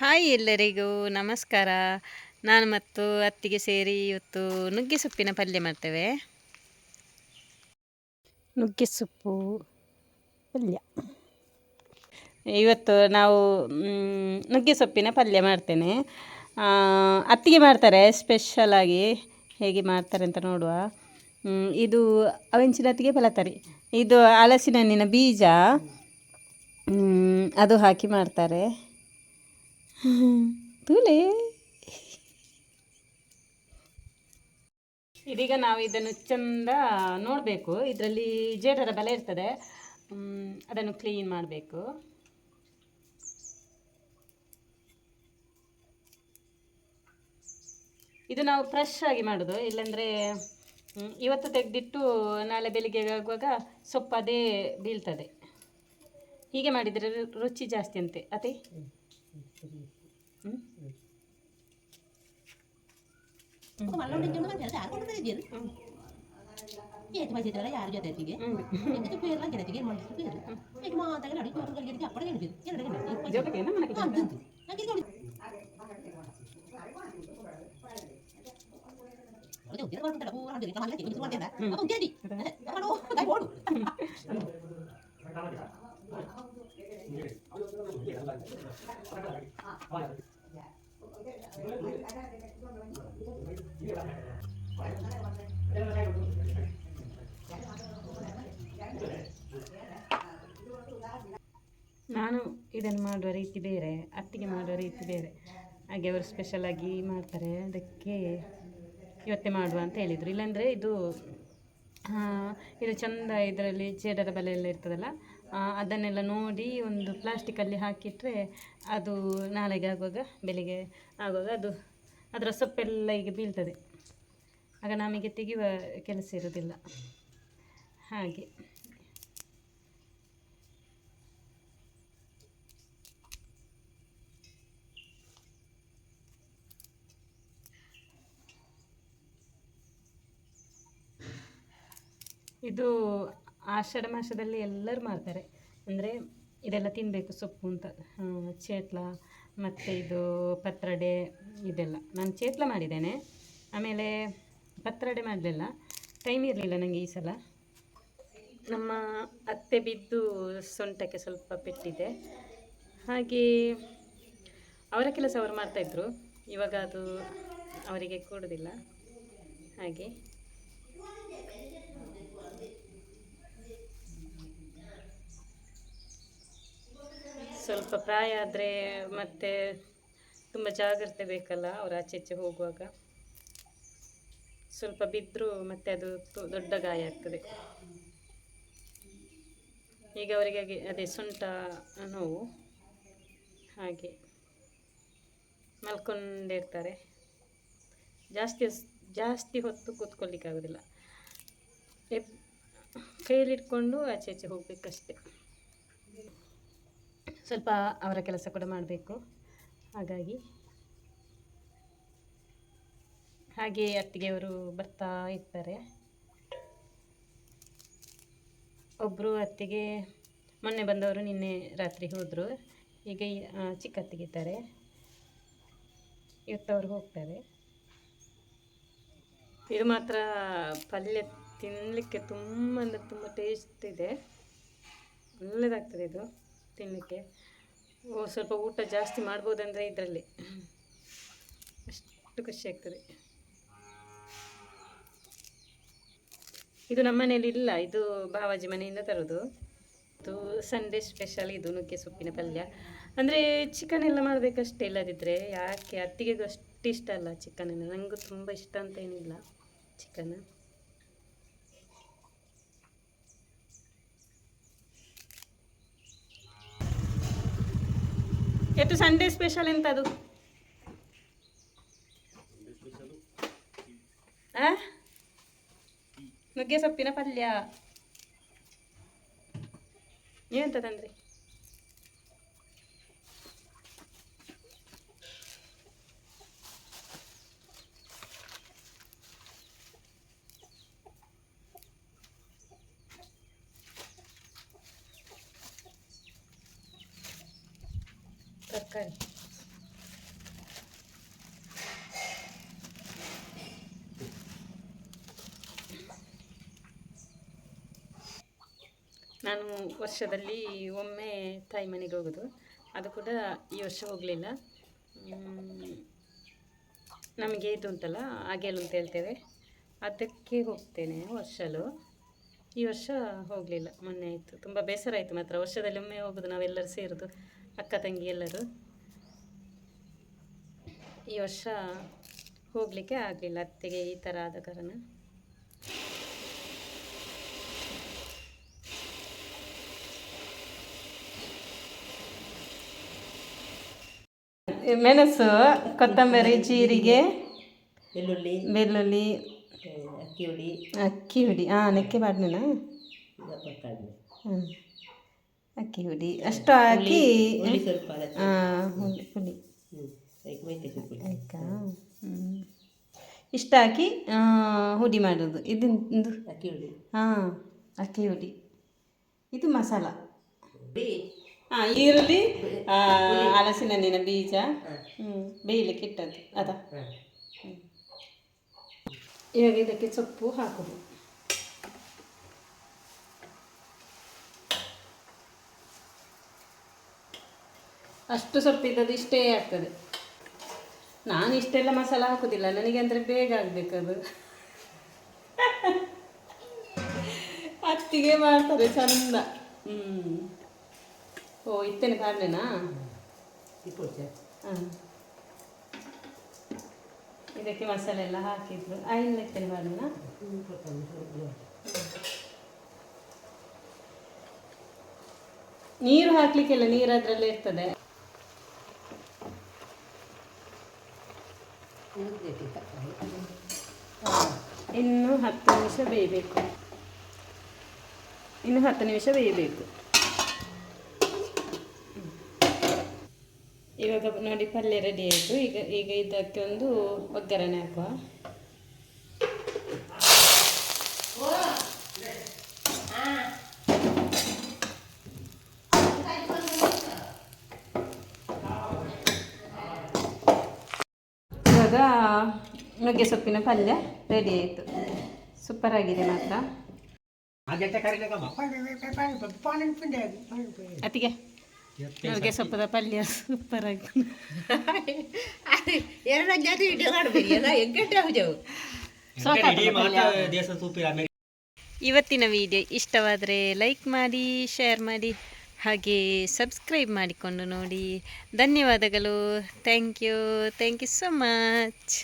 Hi ಎಲ್ಲರಿಗೂ ನಮಸ್ಕಾರ. ನಾನು ಮತ್ತು ಅತ್ತಿಗೆ ಸೇರಿ ಇವತ್ತು ನುಗ್ಗೆ ಸೊಪ್ಪಿನ ಪಲ್ಯ ಮಾಡ್ತೇವೆ. ನುಗ್ಗೆ ಸೊಪ್ಪು ಪಲ್ಯ ಇವತ್ತು ನಾವು ನುಗ್ಗೆ ಸೊಪ್ಪಿನ ಪಲ್ಯ ಮಾಡ್ತೇನೆ. ಅತ್ತಿಗೆ ಮಾಡ್ತಾರೆ ಸ್ಪೆಷಲಾಗಿ. ಹೇಗೆ ಮಾಡ್ತಾರೆ ಅಂತ ನೋಡುವ. ಇದು ಅವೆಂಚಿನತ್ತಿಗೆ ಫಲತರಿ, ಇದು ಹಲಸಿನ ಹಣ್ಣಿನ ಬೀಜ, ಅದು ಹಾಕಿ ಮಾಡ್ತಾರೆ. ತೂಲೆ ಇದೀಗ ನಾವು ಇದನ್ನು ಚಂದ ನೋಡಬೇಕು. ಇದರಲ್ಲಿ ಜೇಡರ ಬಲೆ ಇರ್ತದೆ, ಅದನ್ನು ಕ್ಲೀನ್ ಮಾಡಬೇಕು. ಇದು ನಾವು ಫ್ರೆಶ್ ಆಗಿ ಮಾಡೋದು, ಇಲ್ಲಾಂದರೆ ಇವತ್ತು ತೆಗೆದಿಟ್ಟು ನಾಳೆ ಬೆಳಿಗ್ಗೆ ಆಗುವಾಗ ಸೊಪ್ಪು ಅದೇ ಬೀಳ್ತದೆ. ಹೀಗೆ ಮಾಡಿದರೆ ರುಚಿ ಜಾಸ್ತಿ ಅಂತೆ ಅದೇ. ನಾನು ಇದನ್ನು ಮಾಡುವ ರೀತಿ ಬೇರೆ, ಅತ್ತಿಗೆ ಮಾಡುವ ರೀತಿ ಬೇರೆ. ಹಾಗೆ ಅವರು ಸ್ಪೆಷಲಾಗಿ ಮಾಡ್ತಾರೆ, ಅದಕ್ಕೆ ಇವತ್ತೇ ಮಾಡುವ ಅಂತ ಹೇಳಿದರು. ಇಲ್ಲಾಂದರೆ ಇದು ಚೆಂದ ಇದರಲ್ಲಿ ಜೇಡರ ಬಲೆ ಎಲ್ಲ ಇರ್ತದಲ್ಲ, ಅದನ್ನೆಲ್ಲ ನೋಡಿ ಒಂದು ಪ್ಲಾಸ್ಟಿಕಲ್ಲಿ ಹಾಕಿಟ್ರೆ ಅದು ನಾಳೆಗೆ ಆಗುವಾಗ ಬೆಳಿಗ್ಗೆ ಆಗುವಾಗ ಅದು ಅದರ ಸೊಪ್ಪೆಲ್ಲ ಈಗ ಬೀಳ್ತದೆ. ಆಗ ನಮಗೆ ತೆಗೆಯುವ ಕೆಲಸ ಇರೋದಿಲ್ಲ. ಹಾಗೆ ಇದು ಆಷಾಢ ಮಾಸದಲ್ಲಿ ಎಲ್ಲರೂ ಮಾಡ್ತಾರೆ. ಅಂದರೆ ಇದೆಲ್ಲ ತಿನ್ನಬೇಕು ಸೊಪ್ಪು ಅಂತ. ಚೇಟ್ಲ ಮತ್ತು ಇದು ಪತ್ರೊಡೆ ಇದೆಲ್ಲ. ನಾನು ಚೇಟ್ಲ ಮಾಡಿದ್ದೇನೆ, ಆಮೇಲೆ ಪತ್ರೊಡೆ ಮಾಡಲಿಲ್ಲ, ಟೈಮ್ ಇರಲಿಲ್ಲ ನನಗೆ ಈ ಸಲ. ನಮ್ಮ ಅತ್ತೆ ಬಿದ್ದು ಸೊಂಟಕ್ಕೆ ಸ್ವಲ್ಪ ಪೆಟ್ಟಿದೆ, ಹಾಗೆ ಅವರ ಕೆಲಸ ಅವರು ಮಾಡ್ತಾಯಿದ್ರು. ಇವಾಗ ಅದು ಅವರಿಗೆ ಕೂಡುವುದಿಲ್ಲ. ಹಾಗೆ ಸ್ವಲ್ಪ ಪ್ರಾಯ ಆದರೆ ಮತ್ತೆ ತುಂಬ ಜಾಗ್ರತೆ ಬೇಕಲ್ಲ, ಅವರು ಆಚೆ ಈಚೆ ಹೋಗುವಾಗ. ಸ್ವಲ್ಪ ಬಿದ್ದರೂ ಮತ್ತೆ ಅದು ದೊಡ್ಡ ಗಾಯ ಆಗ್ತದೆ. ಈಗ ಅವರಿಗೆ ಅದೇ ಸೊಂಟ ನೋವು, ಹಾಗೆ ಮಲ್ಕೊಂಡಿರ್ತಾರೆ. ಜಾಸ್ತಿ ಹೊತ್ತು ಕೂತ್ಕೊಳ್ಳಿಕ್ಕಾಗೋದಿಲ್ಲ, ಕೈಯಲ್ಲಿಟ್ಕೊಂಡು ಆಚೆ ಈಚೆ ಹೋಗಬೇಕಷ್ಟೆ. ಸ್ವಲ್ಪ ಅವರ ಕೆಲಸ ಕೂಡ ಮಾಡಬೇಕು, ಹಾಗೆ ಅತ್ತಿಗೆಯವರು ಬರ್ತಾ ಇರ್ತಾರೆ. ಒಬ್ಬರು ಅತ್ತಿಗೆ ಮೊನ್ನೆ ಬಂದವರು ನಿನ್ನೆ ರಾತ್ರಿ ಹೋದರು. ಈಗ ಚಿಕ್ಕ ಅತ್ತಿಗೆ ಇದ್ದಾರೆ, ಇವತ್ತವರು ಹೋಗ್ತಾರೆ. ಇದು ಮಾತ್ರ ಪಲ್ಯ ತಿನ್ನಲಿಕ್ಕೆ ತುಂಬ ಅಂದರೆ ತುಂಬ ಟೇಸ್ಟ್ ಇದೆ, ಒಳ್ಳೆಯದಾಗ್ತದೆ ಇದು ತಿನ್ನಲಿಕ್ಕೆ. ಸ್ವಲ್ಪ ಊಟ ಜಾಸ್ತಿ ಮಾಡ್ಬೋದಂದರೆ ಇದರಲ್ಲಿ ಅಷ್ಟು ಖುಷಿ ಆಗ್ತದೆ. ಇದು ನಮ್ಮ ಮನೆಯಲ್ಲಿ ಇಲ್ಲ, ಇದು ಬಾವಾಜಿ ಮನೆಯಿಂದ ತರೋದು. ಇದು ಸಂಡೇ ಸ್ಪೆಷಲ್ ಇದು ನುಗ್ಗೆ ಸೊಪ್ಪಿನ ಪಲ್ಯ. ಅಂದರೆ ಚಿಕನ್ ಎಲ್ಲ ಮಾಡಬೇಕಷ್ಟೇ, ಇಲ್ಲದಿದ್ದರೆ ಯಾಕೆ ಅತ್ತಿಗೆಗೂ ಅಷ್ಟು ಇಷ್ಟ ಅಲ್ಲ ಚಿಕನನ್ನು. ನನಗೂ ತುಂಬ ಇಷ್ಟ ಅಂತ ಏನಿಲ್ಲ ಚಿಕನ್. ಇವತ್ತು ಸಂಡೇ ಸ್ಪೆಷಲ್ ಎಂತದು? ನುಗ್ಗೆ ಸೊಪ್ಪಿನ ಪಲ್ಯ. ನೀವೆಂತದಂದ್ರಿ? ತರಕಾರಿ ನಾನು ವರ್ಷದಲ್ಲಿ ಒಮ್ಮೆ ತಾಯಿ ಮನೆಗೆ ಹೋಗೋದು, ಅದು ಕೂಡ ಈ ವರ್ಷ ಹೋಗಲಿಲ್ಲ. ನಮಗೆ ಇದು ಉಂಟಲ್ಲ ಆಗೇಲು ಅಂತ ಹೇಳ್ತೇವೆ, ಅದಕ್ಕೆ ಹೋಗ್ತೇನೆ ವರ್ಷಲು. ಈ ವರ್ಷ ಹೋಗಲಿಲ್ಲ, ಮೊನ್ನೆ ಆಯಿತು. ತುಂಬ ಬೇಸರ ಆಯಿತು ಮಾತ್ರ. ವರ್ಷದಲ್ಲಿ ಒಮ್ಮೆ ಹೋಗೋದು ನಾವೆಲ್ಲರೂ ಸೇರೋದು, ಅಕ್ಕ ತಂಗಿ ಎಲ್ಲರೂ. ಈ ವರ್ಷ ಹೋಗಲಿಕ್ಕೆ ಆಗಲಿಲ್ಲ, ಅತ್ತೆಗೆ ಈ ಥರ ಆದ ಕಾರಣ. ಮೆಣಸು, ಕೊತ್ತಂಬರಿ, ಜೀರಿಗೆ, ಬೆಳ್ಳುಳ್ಳಿ, ಅಕ್ಕಿ ಹುಡಿ ನೆಕ್ಕೆ ಬಾಡ್ನೆನಾ ಅಕ್ಕಿ ಹುಡಿ ಅಷ್ಟು ಹಾಕಿ ಪುಡಿ ಆಯ್ತಾ. ಇಷ್ಟು ಹಾಕಿ ಹುಡಿ ಮಾಡೋದು. ಇದೊಂದು ಅಕ್ಕಿ ಹುಡಿ, ಇದು ಮಸಾಲ. ಈರುಳ್ಳಿ, ಹಲಸಿನ ಹಣ್ಣಿನ ಬೀಜ ಬೇಯಲಿಕ್ಕೆ ಇಟ್ಟದ್ದು ಅದಾ. ಇವಾಗ ಇದಕ್ಕೆ ಸೊಪ್ಪು ಹಾಕೋದು. ಅಷ್ಟು ಸೊಪ್ಪಿದ್ದದು ಇಷ್ಟೇ ಆಗ್ತದೆ. ನಾನು ಇಷ್ಟೆಲ್ಲ ಮಸಾಲ ಹಾಕೋದಿಲ್ಲ, ನನಗೆ ಅಂದರೆ ಬೇಗ ಆಗಬೇಕದು. ಅತ್ತಿಗೆ ಮಾಡ್ತಾರೆ ಚಂದ. ಓ ಇತ್ತೇನೆ ಕಾರಣನಾ. ಇದಕ್ಕೆ ಮಸಾಲೆ ಎಲ್ಲ ಹಾಕಿದ್ರು. ಆಯಿಲ್ ಇತ್ತೇನೆ ಕಾರಣನಾ. ನೀರು ಹಾಕ್ಲಿಕ್ಕೆಲ್ಲ, ನೀರು ಅದರಲ್ಲೇ ಇರ್ತದೆ. ಇನ್ನು 10 ನಿಮಿಷ ಬೇಯಬೇಕು. ಇವಾಗ ನೋಡಿ ಪಲ್ಯ ರೆಡಿ ಆಯಿತು. ಈಗ ಇದಕ್ಕೆ ಒಂದು ಒಗ್ಗರಣೆ ಹಾಕುವ. ಇವಾಗ ನುಗ್ಗೆ ಸೊಪ್ಪಿನ ಪಲ್ಯ ರೆಡಿ ಆಯಿತು. ಸೂಪರ್ ಆಗಿದೆ ಮಾತ್ರ. ಅತ್ತಿಗೆ ನುಗ್ಗೆ ಸೊಪ್ಪದ ಪಲ್ಯ ಸೂಪರ್ ಆಗಿ. ಇವತ್ತಿನ ವಿಡಿಯೋ ಇಷ್ಟವಾದರೆ ಲೈಕ್ ಮಾಡಿ, ಶೇರ್ ಮಾಡಿ, ಹಾಗೆ ಸಬ್ಸ್ಕ್ರೈಬ್ ಮಾಡಿಕೊಂಡು ನೋಡಿ. ಧನ್ಯವಾದಗಳು. Thank you so much.